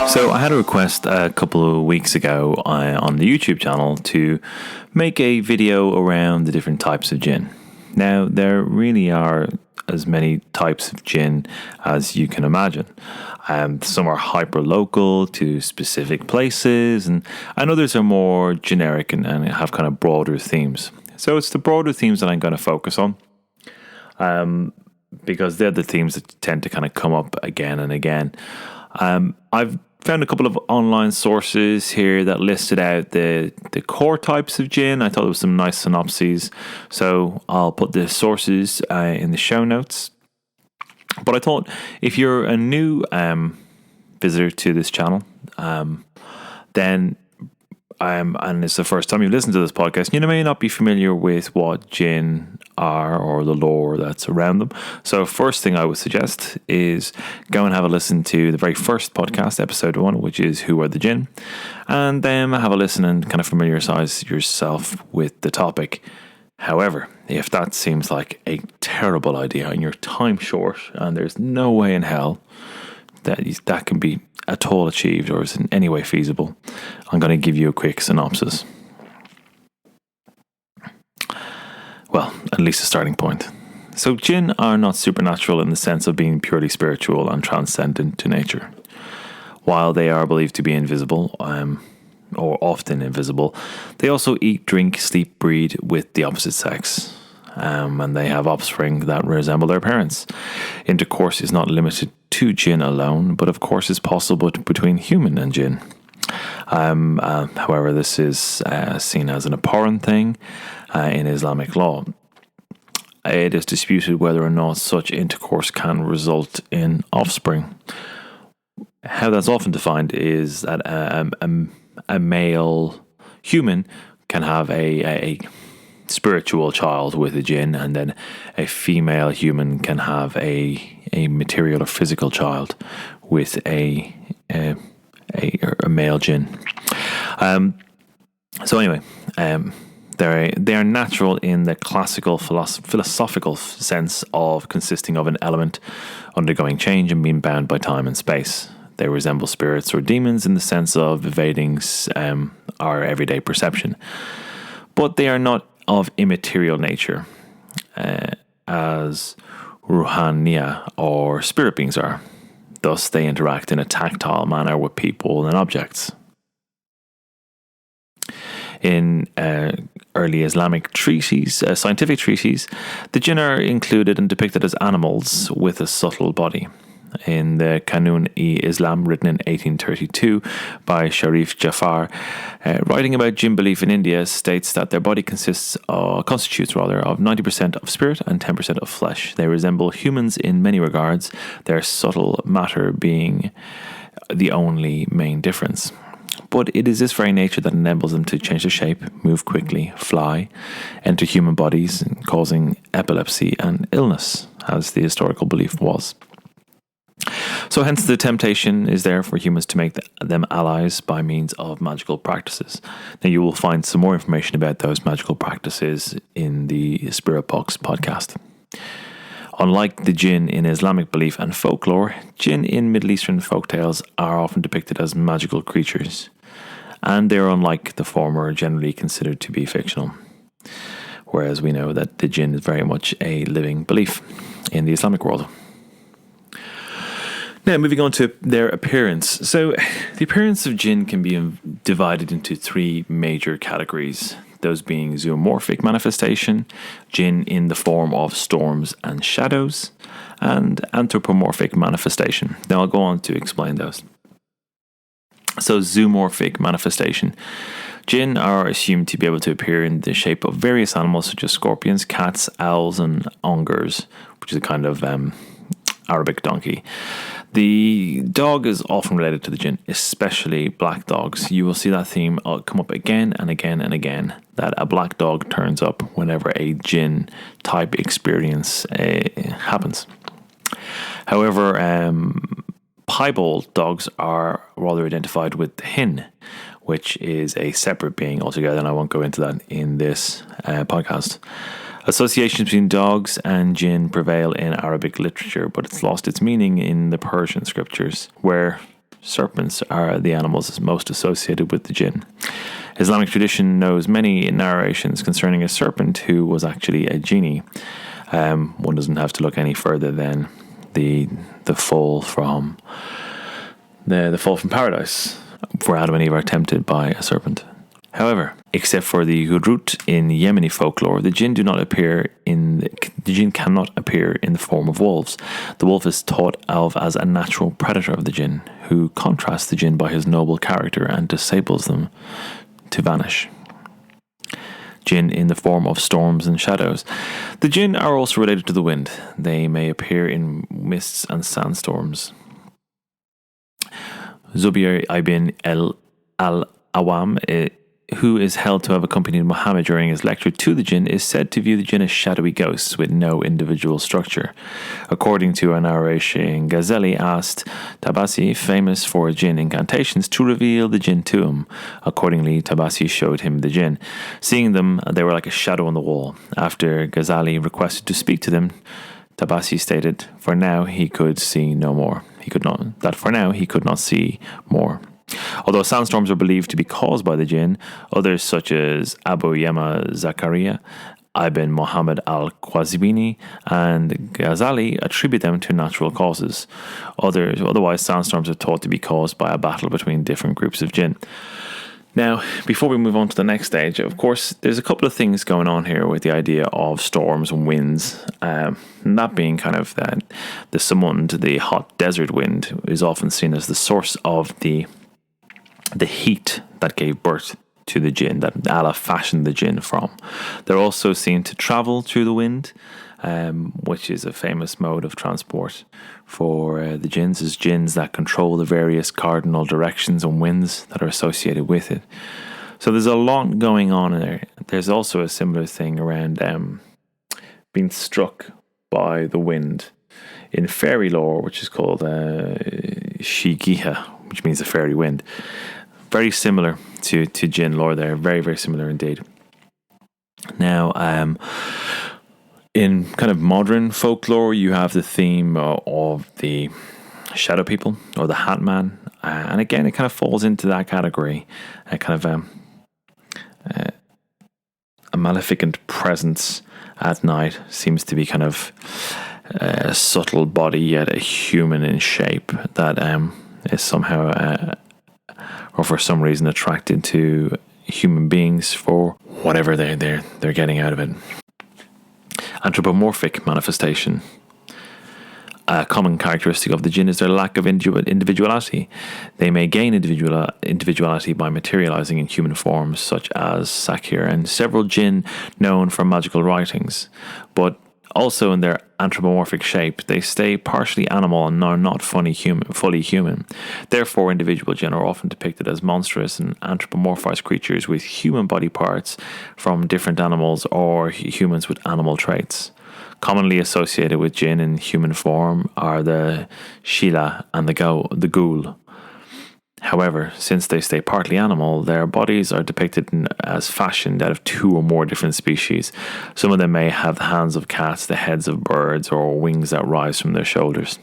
So I had a request a couple of weeks ago on the YouTube channel to make a video around the different types of Jinn. Now, there really are as many types of Jinn as you can imagine. Some are hyper-local to specific places, and others are more generic and have kind of broader themes. So it's the broader themes that I'm going to focus on, because they're the themes that tend to kind of come up again and again. I've found a couple of online sources here that listed out the core types of Jinn. I thought there was some nice synopses, so I'll put the sources in the show notes. But I thought if you're a new visitor to this channel, then and it's the first time you've listened to this podcast, you may not be familiar with what Jinn are or the lore that's around them. So first thing I would suggest is go and have a listen to the very first podcast, episode 1, which is Who Are the Jinn? And then have a listen and kind of familiarize yourself with the topic. However, if that seems like a terrible idea and you're time short and there's no way in hell that can be at all achieved or is in any way feasible, I'm going to give you a quick synopsis. Well, at least a starting point. So Jinn are not supernatural in the sense of being purely spiritual and transcendent to nature. While they are believed to be invisible, or often invisible, they also eat, drink, sleep, breed with the opposite sex. And they have offspring that resemble their parents. Intercourse is not limited to Jinn alone, but of course is possible between human and Jinn. However, this is seen as an abhorrent thing in Islamic law. It is disputed whether or not such intercourse can result in offspring. How that's often defined is that a male human can have a spiritual child with a Jinn, and then a female human can have a material or physical child with a male Jinn. So anyway, they are natural in the classical philosophical sense of consisting of an element undergoing change and being bound by time and space. They resemble spirits or demons in the sense of evading our everyday perception, but they are not of immaterial nature, as ruhaniya or spirit beings are. Thus, they interact in a tactile manner with people and objects. In early Islamic treatises, scientific treatises, the Jinn are included and depicted as animals with a subtle body. In the Qanun-e-Islam, written in 1832 by Sharif Jafar, writing about Jinn belief in India, states that their body constitutes of 90% of spirit and 10% of flesh. They resemble humans in many regards, their subtle matter being the only main difference. But it is this very nature that enables them to change their shape, move quickly, fly, enter human bodies, causing epilepsy and illness, as the historical belief was. So hence the temptation is there for humans to make them allies by means of magical practices. Now you will find some more information about those magical practices in the Spirit Box podcast. Unlike the Jinn in Islamic belief and folklore, Jinn in Middle Eastern folktales are often depicted as magical creatures, and they are, unlike the former, generally considered to be fictional. Whereas we know that the Jinn is very much a living belief in the Islamic world. Now, moving on to their appearance. So, the appearance of Jinn can be divided into 3 major categories. Those being zoomorphic manifestation, Jinn in the form of storms and shadows, and anthropomorphic manifestation. Now, I'll go on to explain those. So, zoomorphic manifestation. Jinn are assumed to be able to appear in the shape of various animals such as scorpions, cats, owls, and ongers, which is a kind of Arabic donkey. The dog is often related to the Jinn, especially black dogs. You will see that theme come up again and again and again, that a black dog turns up whenever a Jinn type experience happens. However, piebald dogs are rather identified with Jinn, which is a separate being altogether, and I won't go into that in this podcast. Associations between dogs and Jinn prevail in Arabic literature, but it's lost its meaning in the Persian scriptures, where serpents are the animals most associated with the jinn. Islamic tradition knows many narrations concerning a serpent who was actually a genie. One doesn't have to look any further than the fall from paradise, where Adam and Eve are tempted by a serpent. However, except for the Hurut in Yemeni folklore, the jinn cannot appear in the form of wolves. The wolf is thought of as a natural predator of the jinn, who contrasts the jinn by his noble character and disables them to vanish. Jinn in the form of storms and shadows. The jinn are also related to the wind. They may appear in mists and sandstorms. Zubair ibn al-Awam, who is held to have accompanied Muhammad during his lecture to the jinn, is said to view the jinn as shadowy ghosts with no individual structure. According to a narration, Ghazali asked Tabasi, famous for jinn incantations, to reveal the jinn to him. Accordingly, Tabasi showed him the jinn. Seeing them, they were like a shadow on the wall. After Ghazali requested to speak to them, Tabasi stated, for now he could see no more. He could not see more. Although sandstorms are believed to be caused by the jinn, others such as Abu Yama Zakariya, Ibn Muhammad al-Qazwini, and Ghazali attribute them to natural causes. Otherwise, sandstorms are thought to be caused by a battle between different groups of jinn. Now, before we move on to the next stage, of course, there's a couple of things going on here with the idea of storms and winds. That being kind of the Samund, the hot desert wind, is often seen as the source of the heat that gave birth to the jinn, that Allah fashioned the jinn from. They're also seen to travel through the wind, which is a famous mode of transport for the jinns, is jinns that control the various cardinal directions and winds that are associated with it. So there's a lot going on in there. There's also a similar thing around being struck by the wind in fairy lore, which is called Shigiha, which means the fairy wind. Very similar to jinn lore there. Very, very similar indeed. Now, in kind of modern folklore, you have the theme of the shadow people or the Hat Man. And again, it kind of falls into that category. A kind of a maleficent presence at night, seems to be kind of a subtle body, yet a human in shape that is somehow or for some reason attracted to human beings for whatever they're getting out of it. Anthropomorphic manifestation. A common characteristic of the jinn is their lack of individuality. They may gain individuality by materializing in human forms, such as Sakir and several jinn known for magical writings, but also in their anthropomorphic shape, they stay partially animal and are not fully human. Therefore, individual jinn are often depicted as monstrous and anthropomorphized creatures with human body parts from different animals or humans with animal traits. Commonly associated with jinn in human form are the Shila and the Ghoul. However, since they stay partly animal, their bodies are depicted as fashioned out of two or more different species. Some of them may have the hands of cats, the heads of birds, or wings that rise from their shoulders.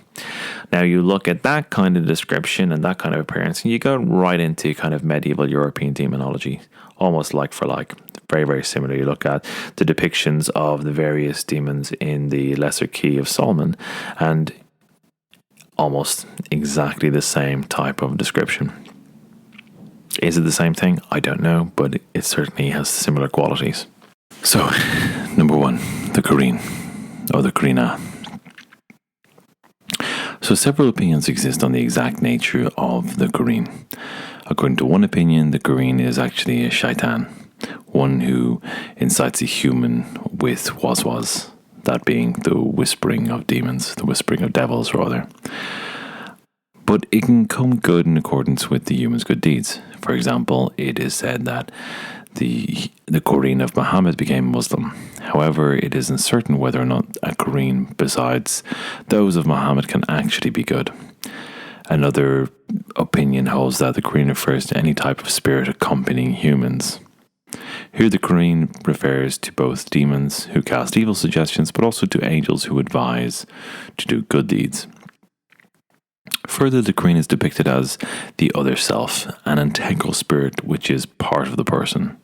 Now, you look at that kind of description and that kind of appearance, and you go right into kind of medieval European demonology, almost like for like. Very, very similar. You look at the depictions of the various demons in the Lesser Key of Solomon, and almost exactly the same type of description. Is it the same thing? I don't know, but it certainly has similar qualities. So, number one, the Qareen, or the Qareena. So several opinions exist on the exact nature of the Qareen. According to one opinion, the Qareen is actually a Shaytan, one who incites a human with waswas, that being the whispering of demons, the whispering of devils rather. But it can come good in accordance with the human's good deeds. For example, it is said that the Qareen of Muhammad became Muslim. However, it is uncertain whether or not a Qareen besides those of Muhammad can actually be good. Another opinion holds that the Qareen refers to any type of spirit accompanying humans. Here the Qareen refers to both demons who cast evil suggestions, but also to angels who advise to do good deeds. Further, the Qareen is depicted as the other self, an integral spirit which is part of the person.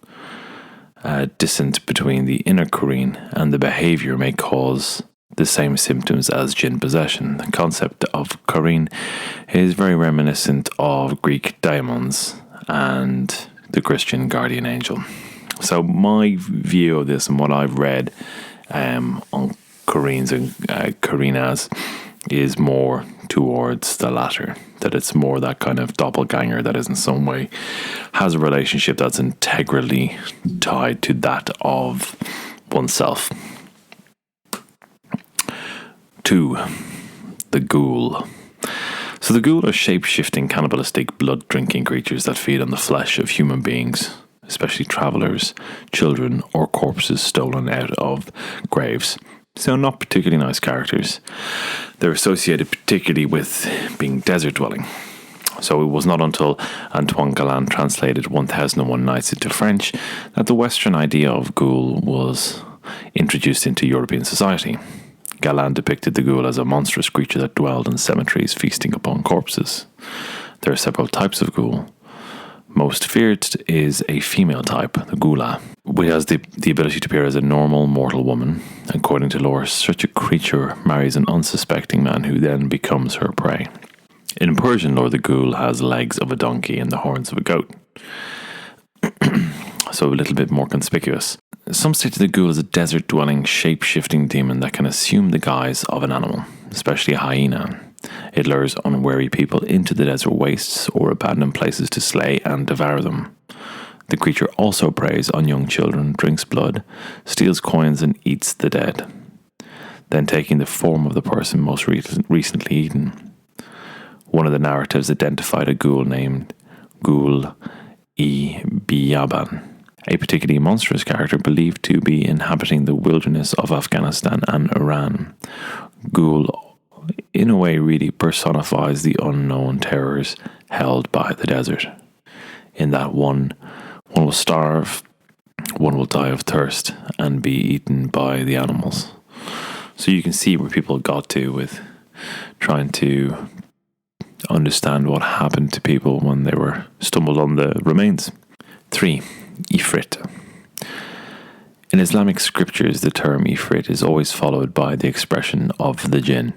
Dissent between the inner Qareen and the behaviour may cause the same symptoms as Jinn possession. The concept of Qareen is very reminiscent of Greek daimons and the Christian guardian angel. So my view of this and what I've read on Qareens and Qareenas is more towards the latter, that it's more that kind of doppelganger that is in some way has a relationship that's integrally tied to that of oneself. 2. The Ghoul. So the Ghoul are shape-shifting, cannibalistic, blood-drinking creatures that feed on the flesh of human beings, especially travellers, children, or corpses stolen out of graves. So not particularly nice characters. They're associated particularly with being desert-dwelling. So it was not until Antoine Galland translated 1001 Nights into French that the Western idea of ghoul was introduced into European society. Galland depicted the ghoul as a monstrous creature that dwelled in cemeteries feasting upon corpses. There are several types of ghoul. Most feared is a female type, the ghoulah, which has the ability to appear as a normal mortal woman. According to lore, such a creature marries an unsuspecting man who then becomes her prey. In Persian lore, the ghoul has legs of a donkey and the horns of a goat, so a little bit more conspicuous. Some state that the ghoul is a desert-dwelling, shape-shifting demon that can assume the guise of an animal, especially a hyena. It lures unwary people into the desert wastes or abandoned places to slay and devour them. The creature also preys on young children, drinks blood, steals coins and eats the dead, then taking the form of the person most recently eaten. One of the narratives identified a ghoul named Ghul-e-Biyaban, a particularly monstrous character believed to be inhabiting the wilderness of Afghanistan and Iran. Ghoul, in a way, really personifies the unknown terrors held by the desert, in that one will starve, one will die of thirst and be eaten by the animals. So you can see where people got to with trying to understand what happened to people when they were stumbled on the remains. 3. Ifrit. In Islamic scriptures, the term Ifrit is always followed by the expression of the Jinn,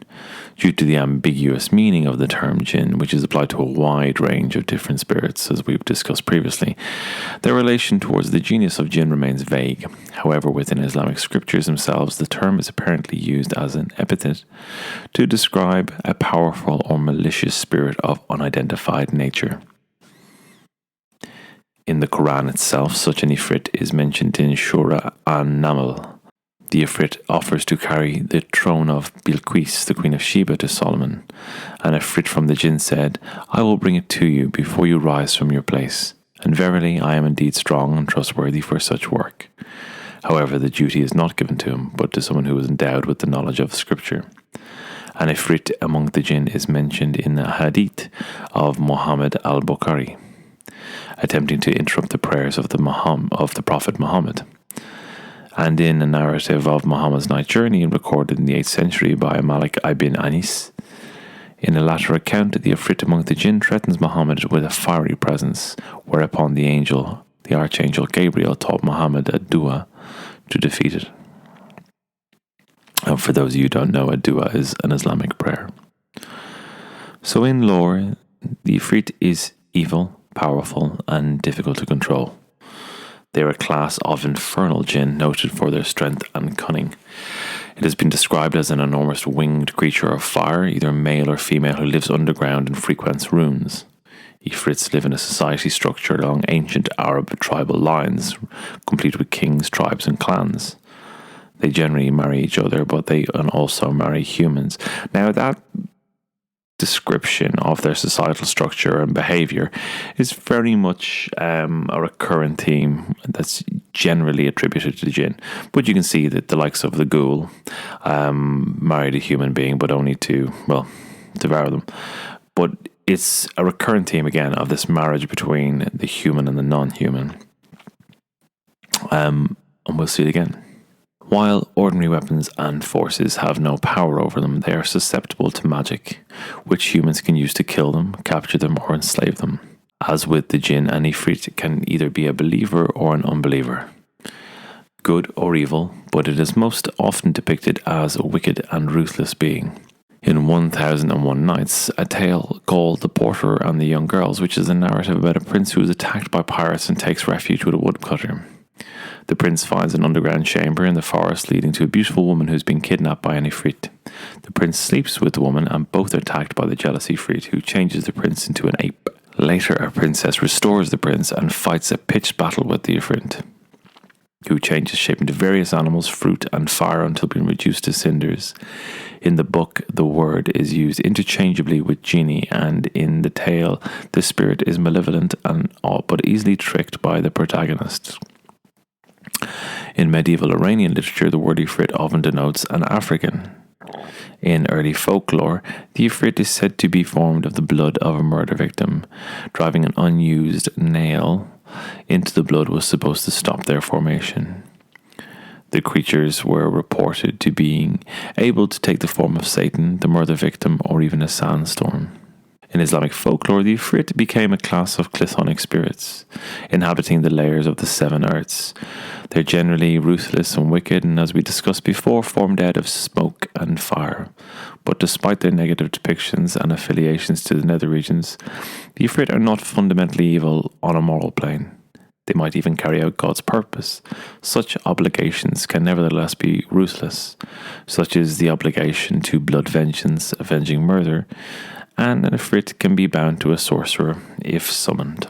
due to the ambiguous meaning of the term Jinn, which is applied to a wide range of different spirits, as we've discussed previously. Their relation towards the genius of Jinn remains vague. However, within Islamic scriptures themselves, the term is apparently used as an epithet to describe a powerful or malicious spirit of unidentified nature. In the Quran itself, such an Ifrit is mentioned in Surah An-Naml. The Ifrit offers to carry the throne of Bilqis, the Queen of Sheba, to Solomon. And Ifrit from the Jinn said, "I will bring it to you before you rise from your place. And verily, I am indeed strong and trustworthy for such work." However, the duty is not given to him, but to someone who is endowed with the knowledge of Scripture. An Ifrit among the Jinn is mentioned in the Hadith of Muhammad al-Bukhari, attempting to interrupt the prayers of the Prophet Muhammad. And in a narrative of Muhammad's night journey recorded in the 8th century by Malik ibn Anis. In a latter account, the Ifrit among the Jinn threatens Muhammad with a fiery presence, whereupon the archangel Gabriel taught Muhammad a dua to defeat it. And for those of you who don't know, a dua is an Islamic prayer. So in lore, the Ifrit is evil, powerful, and difficult to control. They are a class of infernal Jinn noted for their strength and cunning. It has been described as an enormous winged creature of fire, either male or female, who lives underground and frequents ruins. Ifrits live in a society structured along ancient Arab tribal lines, complete with kings, tribes, and clans. They generally marry each other, but they can also marry humans. Now, that description of their societal structure and behaviour is very much a recurrent theme that's generally attributed to the Jinn. But you can see that the likes of the ghoul married a human being, but only to, devour them. But it's a recurrent theme again of this marriage between the human and the non-human. And we'll see it again. While ordinary weapons and forces have no power over them, they are susceptible to magic, which humans can use to kill them, capture them, or enslave them. As with the Jinn, an Ifrit can either be a believer or an unbeliever, good or evil, but it is most often depicted as a wicked and ruthless being. In 1001 Nights, a tale called The Porter and the Young Girls, which is a narrative about a prince who is attacked by pirates and takes refuge with a woodcutter. The prince finds an underground chamber in the forest leading to a beautiful woman who's been kidnapped by an Ifrit. The prince sleeps with the woman and both are attacked by the jealous Ifrit, who changes the prince into an ape. Later, a princess restores the prince and fights a pitched battle with the Ifrit, who changes shape into various animals, fruit, and fire until being reduced to cinders. In the book, the word is used interchangeably with genie, and in the tale, the spirit is malevolent and but easily tricked by the protagonist. In medieval Iranian literature, the word Ifrit often denotes an African. In early folklore, the Ifrit is said to be formed of the blood of a murder victim. Driving an unused nail into the blood was supposed to stop their formation. The creatures were reported to being able to take the form of Satan, the murder victim, or even a sandstorm. In Islamic folklore, the Ifrit became a class of chthonic spirits, inhabiting the layers of the seven earths. They're generally ruthless and wicked, and as we discussed before, formed out of smoke and fire. But despite their negative depictions and affiliations to the nether regions, the Ifrit are not fundamentally evil on a moral plane. They might even carry out God's purpose. Such obligations can nevertheless be ruthless, such as the obligation to blood vengeance, avenging murder, and an Ifrit can be bound to a sorcerer if summoned.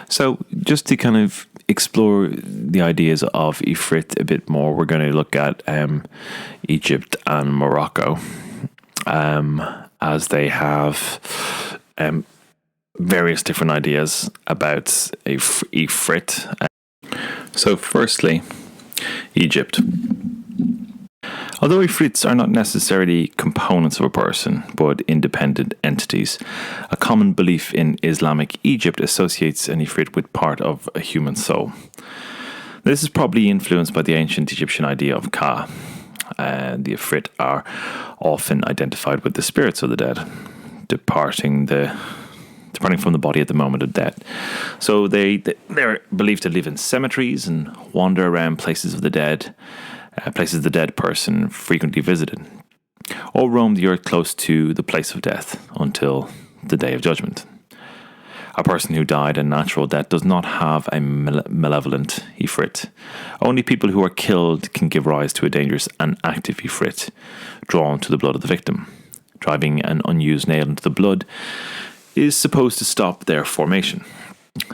So, just to kind of explore the ideas of Ifrit a bit more, we're going to look at Egypt and Morocco, as they have various different ideas about Ifrit. So, firstly, Egypt. Although Ifrits are not necessarily components of a person, but independent entities, a common belief in Islamic Egypt associates an Ifrit with part of a human soul. This is probably influenced by the ancient Egyptian idea of Ka. The Ifrit are often identified with the spirits of the dead, departing from the body at the moment of death. So they're believed to live in cemeteries and wander around places of the dead, places the dead person frequently visited, or roam the earth close to the place of death until the day of judgment. A person who died a natural death does not have a malevolent Ifrit. Only people who are killed can give rise to a dangerous and active Ifrit, drawn to the blood of the victim. Driving an unused nail into the blood is supposed to stop their formation.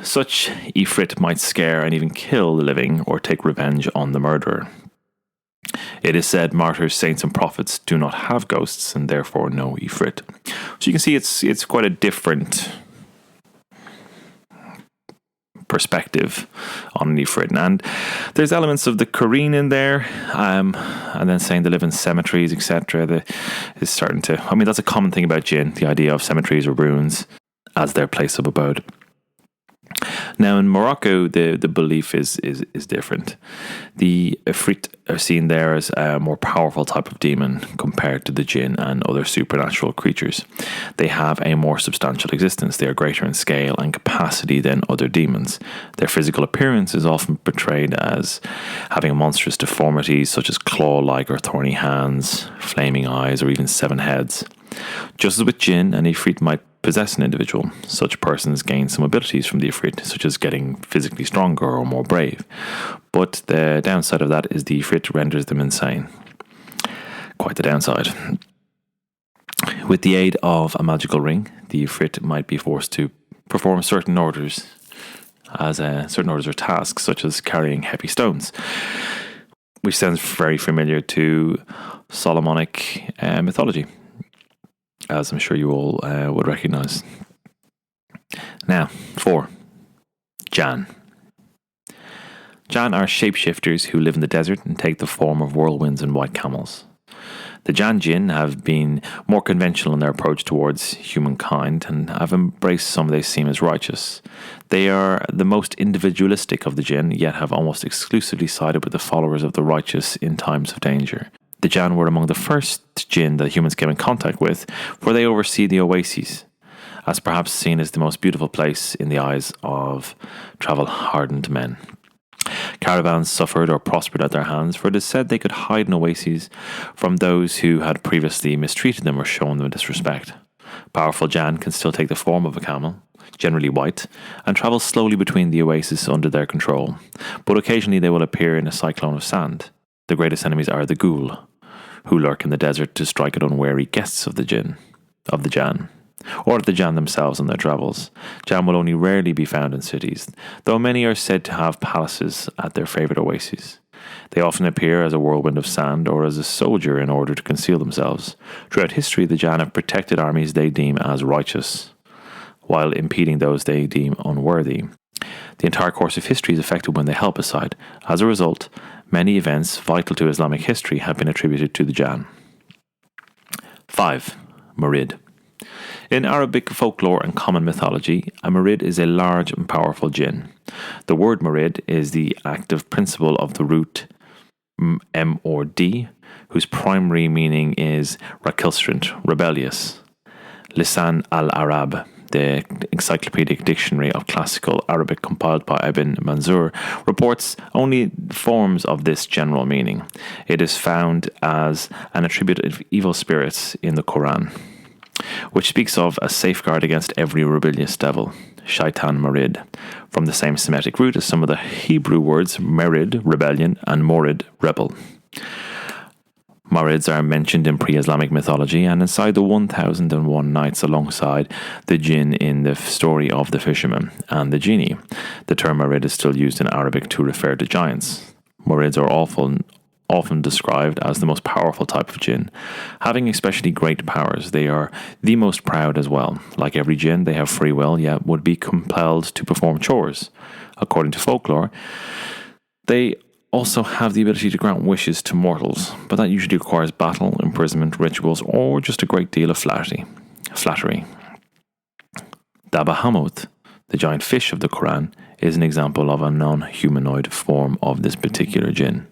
Such Ifrit might scare and even kill the living or take revenge on the murderer. It is said martyrs, saints, and prophets do not have ghosts and therefore no Ifrit. So you can see it's quite a different perspective on an Ifrit. And there's elements of the Qareen in there, and then saying they live in cemeteries, etc. Is starting to, that's a common thing about Jinn, the idea of cemeteries or ruins as their place of abode. Now in Morocco, the belief is different. The Ifrit are seen there as a more powerful type of demon compared to the Jinn and other supernatural creatures. They have a more substantial existence. They are greater in scale and capacity than other demons. Their physical appearance is often portrayed as having monstrous deformities such as claw-like or thorny hands, flaming eyes, or even 7 heads. Just as with Jinn, an Ifrit might possess an individual. Such persons gain some abilities from the Ifrit, such as getting physically stronger or more brave. But the downside of that is the Ifrit renders them insane. Quite the downside. With the aid of a magical ring, the Ifrit might be forced to perform certain orders or tasks, such as carrying heavy stones, which sounds very familiar to Solomonic mythology, as I'm sure you all would recognize. Now, 4. Jann. Jann are shapeshifters who live in the desert and take the form of whirlwinds and white camels. The Jinn have been more conventional in their approach towards humankind and have embraced some they seem as righteous. They are the most individualistic of the Jinn, yet have almost exclusively sided with the followers of the righteous in times of danger. The Jann were among the first Jinn that humans came in contact with, for they oversee the oases, as perhaps seen as the most beautiful place in the eyes of travel-hardened men. Caravans suffered or prospered at their hands, for it is said they could hide in oases from those who had previously mistreated them or shown them disrespect. Powerful Jann can still take the form of a camel, generally white, and travel slowly between the oases under their control, but occasionally they will appear in a cyclone of sand. The greatest enemies are the Ghoul, who lurk in the desert to strike at unwary guests of the Jann, or the Jann themselves on their travels. Jann will only rarely be found in cities, though many are said to have palaces at their favourite oases. They often appear as a whirlwind of sand or as a soldier in order to conceal themselves. Throughout history, the Jann have protected armies they deem as righteous, while impeding those they deem unworthy. The entire course of history is affected when they help a side. As a result, many events vital to Islamic history have been attributed to the Jann. 5. Marid. In Arabic folklore and common mythology, a Marid is a large and powerful Jinn. The word Marid is the active principle of the root M or D, whose primary meaning is recalcitrant, rebellious. Lisan al-Arab, the Encyclopedic Dictionary of Classical Arabic compiled by Ibn Manzur, reports only forms of this general meaning. It is found as an attribute of evil spirits in the Quran, which speaks of a safeguard against every rebellious devil, Shaytan Marid, from the same Semitic root as some of the Hebrew words Merid, rebellion, and Morid, rebel. Marids are mentioned in pre-Islamic mythology and inside the 1001 Nights alongside the Jinn in the story of the fisherman and the genie. The term Marid is still used in Arabic to refer to giants. Marids are often described as the most powerful type of Jinn. Having especially great powers, they are the most proud as well. Like every Jinn, they have free will, yet would be compelled to perform chores. According to folklore, they also have the ability to grant wishes to mortals, but that usually requires battle, imprisonment, rituals, or just a great deal of flattery. The Bahamut, the giant fish of the Quran, is an example of a non-humanoid form of this particular Jinn.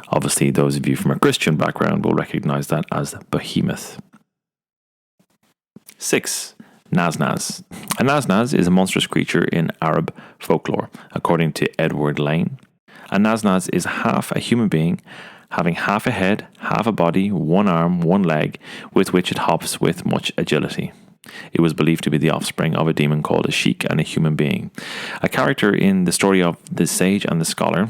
Obviously, those of you from a Christian background will recognize that as behemoth. 6. Nas-Nas. A Nas-Nas is a monstrous creature in Arab folklore. According to Edward Lane, a Nas-Nas is half a human being, having half a head, half a body, one arm, one leg, with which it hops with much agility. It was believed to be the offspring of a demon called a Sheikh and a human being. A character in the story of the Sage and the Scholar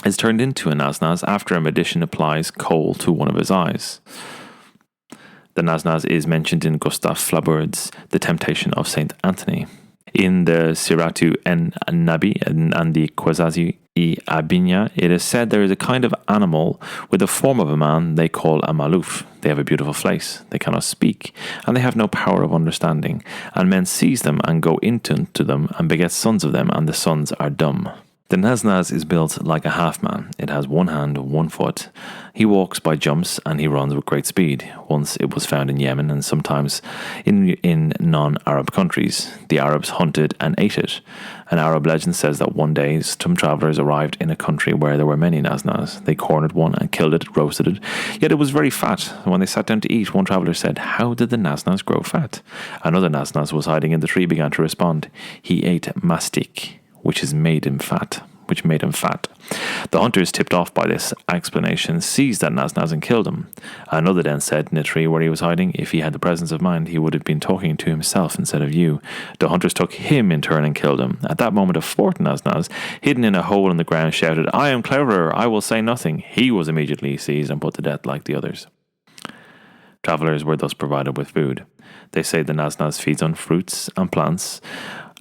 is turned into a Nas-Nas after a magician applies coal to one of his eyes. The Nas-Nas is mentioned in Gustave Flaubert's The Temptation of Saint Anthony. In the Siratu en-Nabi and the Qazwini, it is said there is a kind of animal with the form of a man they call a maluf. They have a beautiful face, they cannot speak, and they have no power of understanding, and men seize them and go into them and beget sons of them, and the sons are dumb. The Nas-Nas is built like a half-man. It has one hand, one foot. He walks by jumps and he runs with great speed. Once it was found in Yemen and sometimes in non-Arab countries. The Arabs hunted and ate it. An Arab legend says that one day some travellers arrived in a country where there were many Nas-Nas. They cornered one and killed it, roasted it, yet it was very fat. When they sat down to eat, one traveller said, "How did the Nas-Nas grow fat?" Another Nas-Nas was hiding in the tree began to respond, "He ate mastic, which made him fat. The hunters, tipped off by this explanation, seized that Nas-Nas and killed him. Another then said in a tree where he was hiding, if he had the presence of mind, he would have been talking to himself instead of you. The hunters took him in turn and killed him. At that moment, a fourth Nas-Nas, hidden in a hole in the ground, shouted, "I am cleverer, I will say nothing." He was immediately seized and put to death like the others. Travellers were thus provided with food. They say the Nas-Nas feeds on fruits and plants,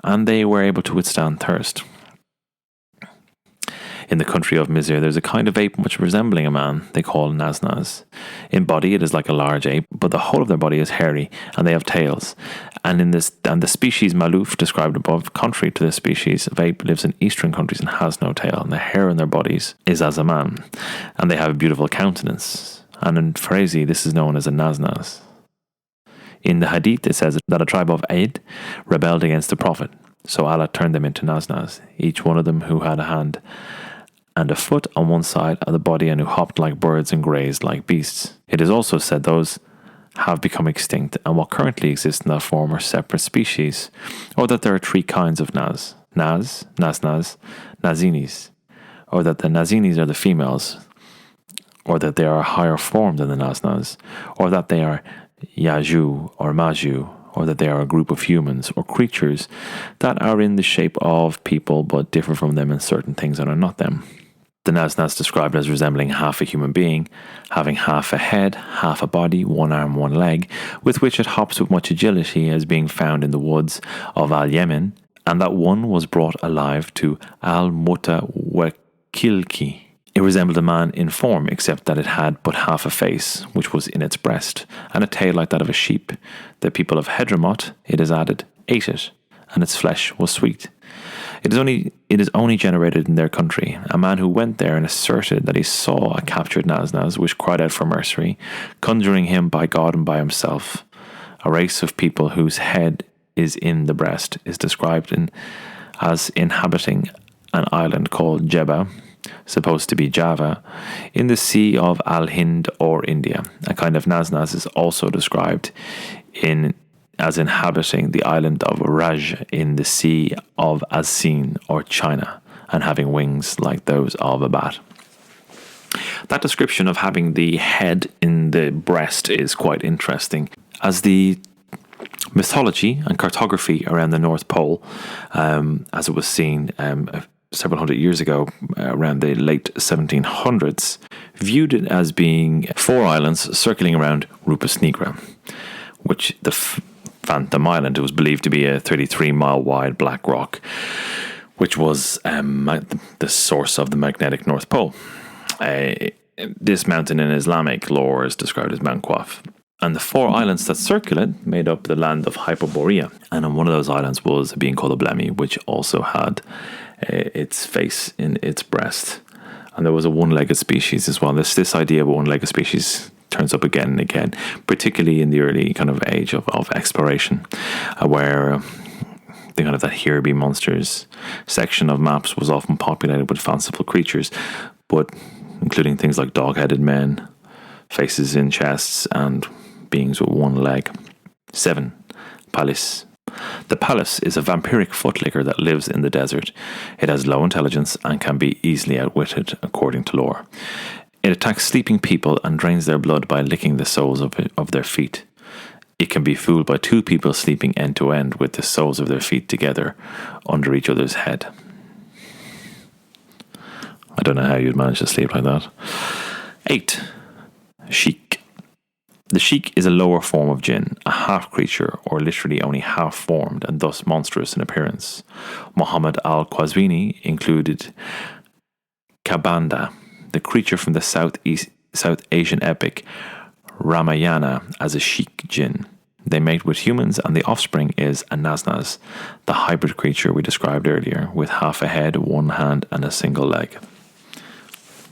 and they were able to withstand thirst. In the country of Mizr, there's a kind of ape much resembling a man they call Nas-Nas. In body, it is like a large ape, but the whole of their body is hairy, and they have tails. And the species Maluf, described above, contrary to this species of ape, lives in eastern countries and has no tail, and the hair on their bodies is as a man, and they have a beautiful countenance. and in Farisi this is known as a Nas-Nas. In the Hadith it says that a tribe of Aid rebelled against the Prophet, so Allah turned them into Nas-Nas, each one of them who had a hand and a foot on one side of the body and who hopped like birds and grazed like beasts. It is also said those have become extinct, and what currently exists in that form are separate species, or that there are three kinds of Nas: Nas, Nas-Nas, Nazinis, or that the Nazinis are the females, or that they are a higher form than the Nas-Nas, or that they are Yaju or Maju, or that they are a group of humans or creatures that are in the shape of people but differ from them in certain things and are not them. The Nas-Nas described as resembling half a human being, having half a head, half a body, one arm, one leg, with which it hops with much agility, as being found in the woods of Al-Yemen, and that one was brought alive to al-Mutawakilki. It resembled a man in form, except that it had but half a face, which was in its breast, and a tail like that of a sheep. The people of Hedramot, it is added, ate it, and its flesh was sweet. It is only generated in their country. A man who went there and asserted that he saw a captured Nas-Nas, which cried out for mercy, conjuring him by God and by himself. A race of people whose head is in the breast is described as inhabiting an island called Jebba, supposed to be Java, in the Sea of Al-Hind or India. A kind of Nas-Nas is also described as inhabiting the island of Raj in the Sea of Asin or China, and having wings like those of a bat. That description of having the head in the breast is quite interesting, as the mythology and cartography around the North Pole, as it was seen several hundred years ago, around the late 1700s, viewed it as being four islands circling around Rupes Nigra, which the Phantom Island, it was believed to be a 33-mile wide black rock, which was the source of the magnetic North Pole. This mountain in Islamic lore is described as Mount Qaf. And the four islands that circle it made up the land of Hyperborea. And on one of those islands was a being called a Blemi, which also had its face in its breast. And there was a one-legged species as well. This idea of a one-legged species turns up again and again, particularly in the early kind of age of exploration, where the kind of that Here Be Monsters section of maps was often populated with fanciful creatures, but including things like dog-headed men, faces in chests, and beings with one leg. 7. Palace. The palace is a vampiric footlicker that lives in the desert. It has low intelligence and can be easily outwitted, according to lore. It attacks sleeping people and drains their blood by licking the soles of their feet. It can be fooled by two people sleeping end to end with the soles of their feet together under each other's head. I don't know how you'd manage to sleep like that. 8. Sheikh. The Sheikh is a lower form of Jinn, a half-creature, or literally only half-formed, and thus monstrous in appearance. Muhammad al-Qazwini included Kabanda, the creature from the South Asian epic Ramayana, as a Sheikh Jinn. They mate with humans, and the offspring is a Nas-Nas, the hybrid creature we described earlier, with half a head, one hand, and a single leg.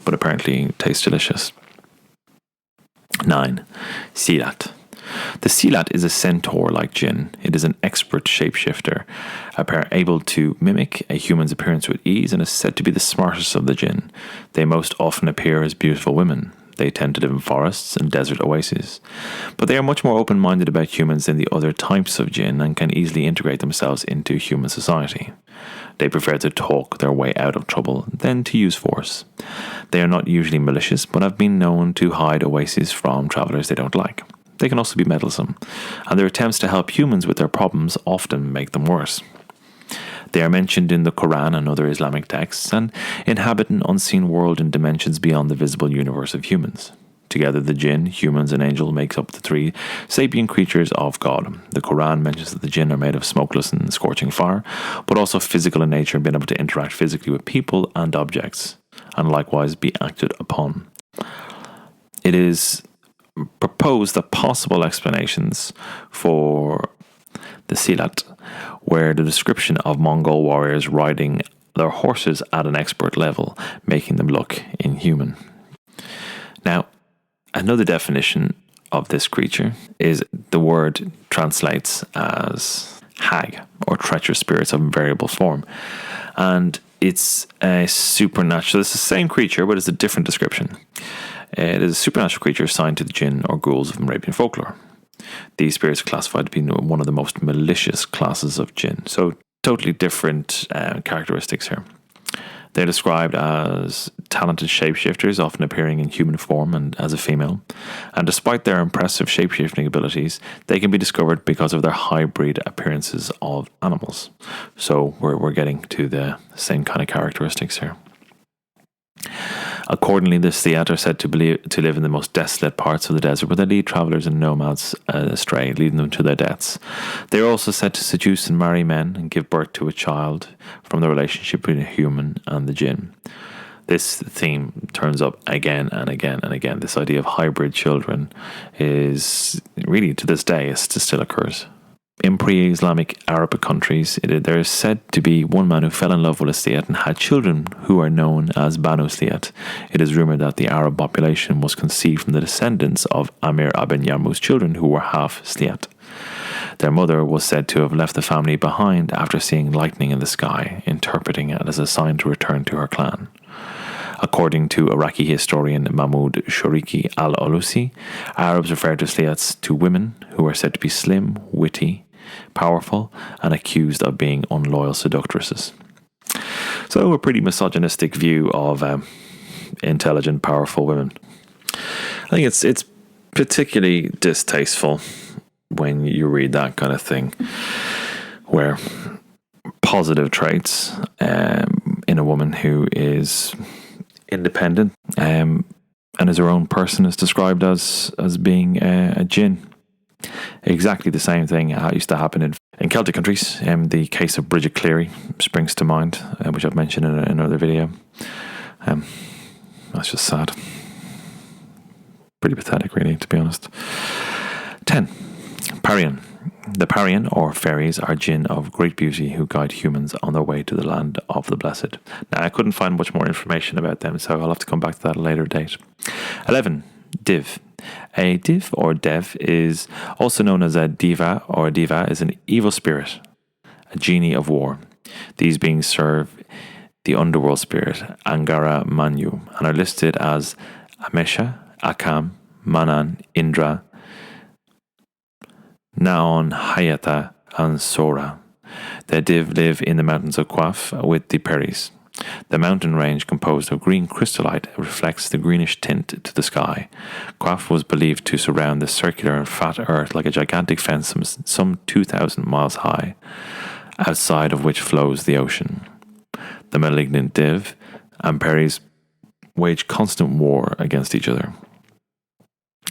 But apparently tastes delicious. 9. Si'lat. The Si'lat is a centaur-like Jinn. It is an expert shapeshifter, able to mimic a human's appearance with ease, and is said to be the smartest of the Jinn. They most often appear as beautiful women. They tend to live in forests and desert oases. But they are much more open-minded about humans than the other types of Jinn, and can easily integrate themselves into human society. They prefer to talk their way out of trouble than to use force. They are not usually malicious, but have been known to hide oases from travellers they don't like. They can also be meddlesome, and their attempts to help humans with their problems often make them worse. They are mentioned in the Quran and other Islamic texts, and inhabit an unseen world in dimensions beyond the visible universe of humans. Together, the Jinn, humans, and angel makes up the three sapient creatures of God. The Quran mentions that the Jinn are made of smokeless and scorching fire, but also physical in nature, being able to interact physically with people and objects, and likewise be acted upon. It is proposed that possible explanations for the Si'lat were the description of Mongol warriors riding their horses at an expert level, making them look inhuman. Now, Another definition of this creature is the word translates as hag, or treacherous spirits of invariable form. And it's a supernatural, it's the same creature, but it's a different description. It is a supernatural creature assigned to the Jinn or Ghouls of Arabian folklore. These spirits are classified to be one of the most malicious classes of Jinn. So totally different characteristics here. They're described as talented shapeshifters, often appearing in human form and as a female. And despite their impressive shapeshifting abilities, they can be discovered because of their hybrid appearances of animals. So we're getting to the same kind of characteristics here. Accordingly, the Si'lat are said to live in the most desolate parts of the desert, where they lead travelers and nomads astray, leading them to their deaths. They are also said to seduce and marry men and give birth to a child from the relationship between a human and the Jinn. This theme turns up again and again and again. This idea of hybrid children is really, to this day, it still occurs. In pre-Islamic Arabic countries, there is said to be one man who fell in love with a Si'lat and had children who are known as Banu Si'lat. It is rumoured that the Arab population was conceived from the descendants of Amir ibn Yarmouk's children, who were half Si'lat. Their mother was said to have left the family behind after seeing lightning in the sky, interpreting it as a sign to return to her clan. According to Iraqi historian Mahmoud Shoriki al-Alusi, Arabs refer to Si'lats to women who are said to be slim, witty, powerful, and accused of being unloyal seductresses. So a pretty misogynistic view of intelligent, powerful women. I think it's particularly distasteful when you read that kind of thing, where positive traits in a woman who is independent and as her own person is described as being a Jinn. Exactly the same thing used to happen in Celtic countries. The case of Bridget Cleary springs to mind, which I've mentioned in another video. That's just sad. Pretty pathetic, really, to be honest. 10. Parian. The Parian, or fairies, are Jinn of great beauty who guide humans on their way to the land of the blessed. Now, I couldn't find much more information about them, so I'll have to come back to that at a later date. 11. Div. A div or dev is also known as a diva, or a diva is an evil spirit, a genie of war. These beings serve the underworld spirit, Angara Manyu, and are listed as Amesha, Akam, Manan, Indra, Naon, Hayata, and Sora. The Div live in the mountains of Qaf with the Peris. The mountain range, composed of green crystallite, reflects the greenish tint to the sky. Qaf was believed to surround the circular and flat earth like a gigantic fence some 2,000 miles high, outside of which flows the ocean. The malignant Div and Peris wage constant war against each other.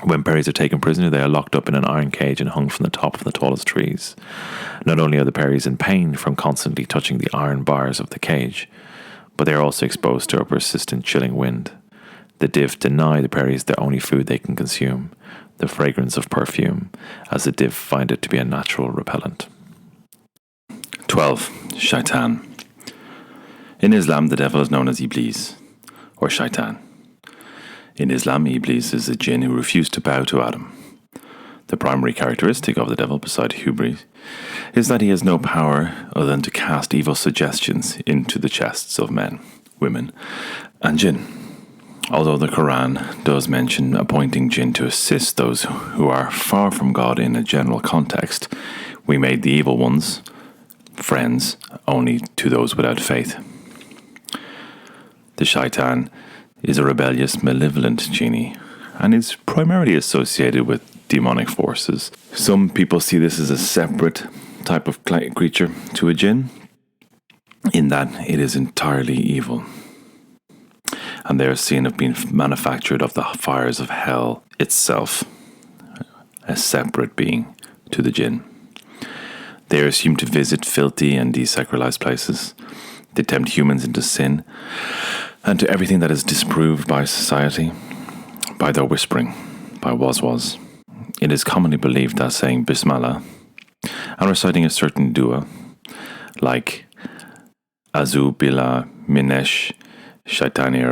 When Peris are taken prisoner, they are locked up in an iron cage and hung from the top of the tallest trees. Not only are the Peris in pain from constantly touching the iron bars of the cage, but they are also exposed to a persistent chilling wind. The Div deny the Peris their only food they can consume, the fragrance of perfume, as the Div find it to be a natural repellent. 12. Shaytan. In Islam, the devil is known as Iblis, or Shaytan. In Islam, Iblis is a Jinn who refused to bow to Adam. The primary characteristic of the devil, beside hubris, is that he has no power other than to cast evil suggestions into the chests of men, women, and Jinn. Although the Quran does mention appointing Jinn to assist those who are far from God in a general context, we made the evil ones friends only to those without faith. The Shaytan is a rebellious, malevolent genie, and is primarily associated with demonic forces. Some people see this as a separate type of creature to a Jinn, in that it is entirely evil, and they are seen as being manufactured of the fires of hell itself, a separate being to the Jinn. They are assumed to visit filthy and desacralized places. They tempt humans into sin and to everything that is disapproved by society, by their whispering, by was. It is commonly believed that saying Bismillah and reciting a certain dua, like Azu Billah Minesh Shaitani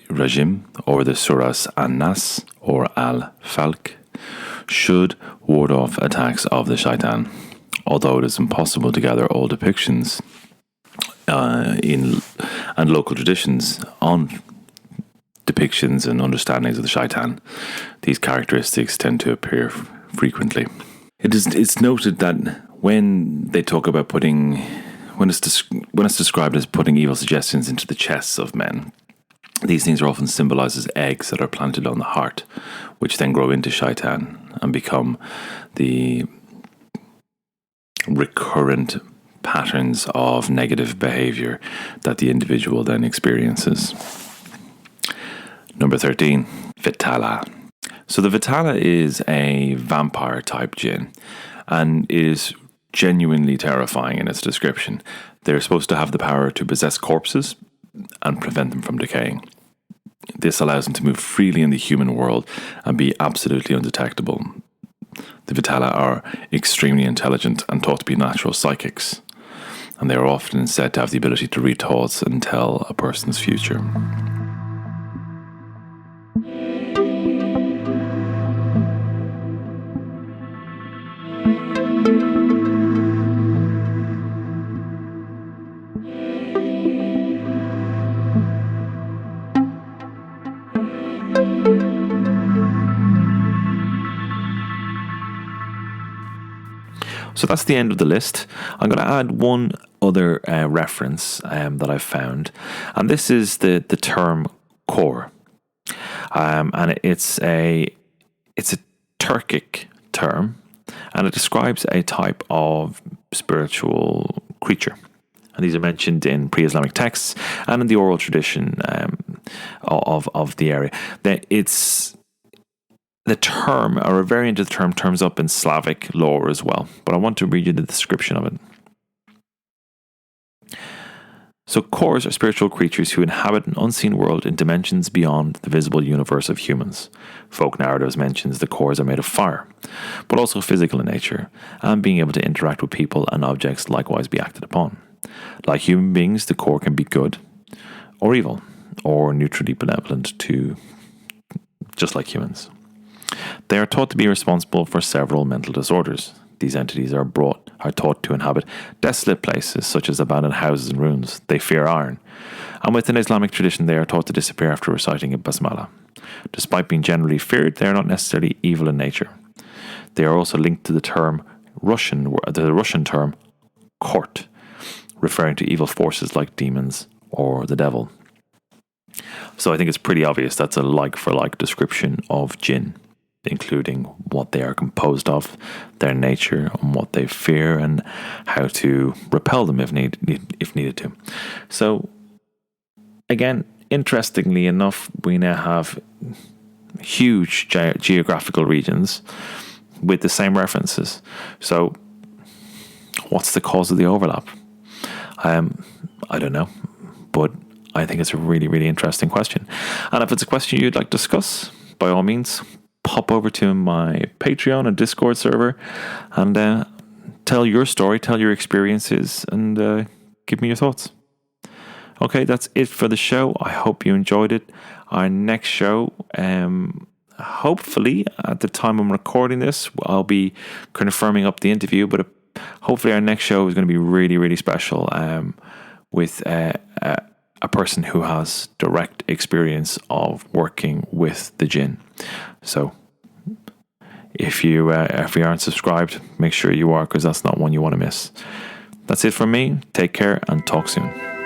Rajim, or the Surahs An-Nas or Al-Falq, should ward off attacks of the Shaitan. Although it is impossible to gather all depictions and local traditions on depictions and understandings of the Shaitan, these characteristics tend to appear frequently. It's noted that when they talk about when it's described as putting evil suggestions into the chests of men, these things are often symbolized as eggs that are planted on the heart, which then grow into Shaitan and become the recurrent patterns of negative behavior that the individual then experiences. Number 13, Vittala. So the Vittala is a vampire type jinn and is genuinely terrifying in its description. They're supposed to have the power to possess corpses and prevent them from decaying. This allows them to move freely in the human world and be absolutely undetectable. The Vittala are extremely intelligent and thought to be natural psychics, and they are often said to have the ability to read thoughts and tell a person's future. So that's the end of the list. I'm going to add one other reference that I've found, and this is the term core, and it's a Turkic term, and it describes a type of spiritual creature. And these are mentioned in pre-Islamic texts and in the oral tradition of the area. The term, or a variant of the term, turns up in Slavic lore as well, but I want to read you the description of it. So cores are spiritual creatures who inhabit an unseen world in dimensions beyond the visible universe of humans. Folk narratives mentions the cores are made of fire, but also physical in nature, and being able to interact with people and objects likewise be acted upon. Like human beings, the core can be good or evil, or neutrally benevolent to just like humans. They are taught to be responsible for several mental disorders. These entities are taught to inhabit desolate places such as abandoned houses and ruins. They fear iron, and within Islamic tradition they are taught to disappear after reciting a basmala. Despite being generally feared, they are not necessarily evil in nature. They are also linked to the Russian term "kort," referring to evil forces like demons or the devil. So I think it's pretty obvious that's a like-for-like description of jinn, including what they are composed of, their nature, and what they fear, and how to repel them if needed to. So, again, interestingly enough, we now have huge geographical regions with the same references. So, what's the cause of the overlap? I don't know, but I think it's a really, really interesting question. And if it's a question you'd like to discuss, by all means, pop over to my Patreon and Discord server and tell your story, tell your experiences, and give me your thoughts. Okay, that's it for the show. I hope you enjoyed it. Our next show, hopefully at the time I'm recording this, I'll be confirming up the interview, but hopefully our next show is going to be really, really special with a person who has direct experience of working with the Jinn. So if you aren't subscribed, make sure you are, because that's not one you want to miss. That's it from me. Take care and talk soon.